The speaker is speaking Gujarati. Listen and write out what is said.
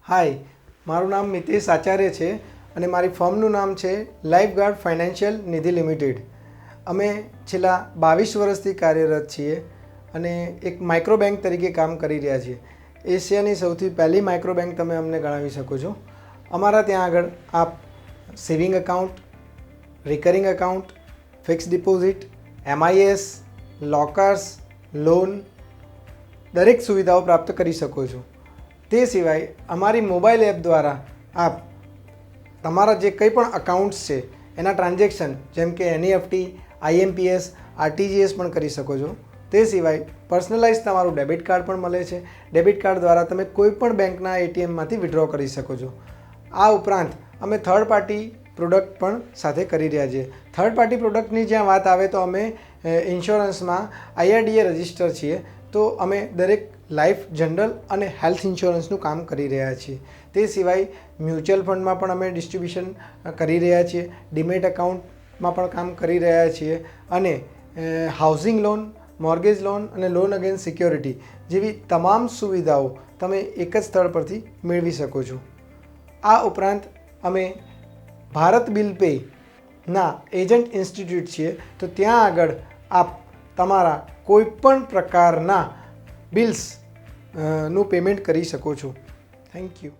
હાય, મારું નામ મિતેશ આચાર્ય છે અને મારી ફર્મનું નામ છે લાઈફગાર્ડ ફાઇનાન્શિયલ નિધિ લિમિટેડ. અમે છેલ્લા 22 વર્ષથી કાર્યરત છીએ અને એક માઇક્રો બેંક તરીકે કામ કરી રહ્યા છીએ. એશિયાની સૌથી પહેલી માઇક્રો બેંક તમે અમને ગણાવી શકો છો. અમારા ત્યાં આગળ આપ saving account, recurring account, fix deposit, MIS, lockers, loan દરેક સુવિધાઓ પ્રાપ્ત કરી શકો છો. તે સિવાય અમારી મોબાઈલ એપ દ્વારા આપ તમારા જે કંઈ પણ અકાઉન્ટ્સ છે એના ટ્રાન્ઝેક્શન જેમ કે NEFT, IMPS, RTGS પણ કરી શકો છો. તે સિવાય પર્સનલાઇઝ તમારું ડેબિટ કાર્ડ પણ મળે છે. ડેબિટ કાર્ડ દ્વારા તમે કોઈ પણ બેંકના ATMમાંથી વિડ્રો કરી શકો છો. આ ઉપરાંત અમે થર્ડ પાર્ટી પ્રોડક્ટ પણ સાથે કરી રહ્યા છીએ. થર્ડ પાર્ટી પ્રોડક્ટની જ્યાં વાત આવે તો અમે ઇન્સ્યોરન્સમાં IRDA રજિસ્ટર છીએ. તો અમે દરેક લાઈફ, જનરલ અને હેલ્થ ઇન્સ્યોરન્સનું કામ કરી રહ્યા છીએ. તે સિવાય મ્યુચ્યુઅલ ફંડમાં પણ અમે ડિસ્ટ્રીબ્યુશન કરી રહ્યા છીએ. ડીમેટ એકાઉન્ટમાં પણ કામ કરી રહ્યા છીએ અને હાઉસિંગ લોન, મોર્ગેજ લોન અને લોન અગેન્સ્ટ સિક્યોરિટી જેવી તમામ સુવિધાઓ તમે એક જ સ્થળ પરથી મેળવી શકો છો. આ ઉપરાંત અમે ભારત બિલ પેના એજન્ટ ઇન્સ્ટિટ્યૂટ છીએ. તો ત્યાં આગળ આપ તમારા કોઈપણ પ્રકારના બિલ્સ નું પેમેન્ટ કરી શકો છો. Thank you.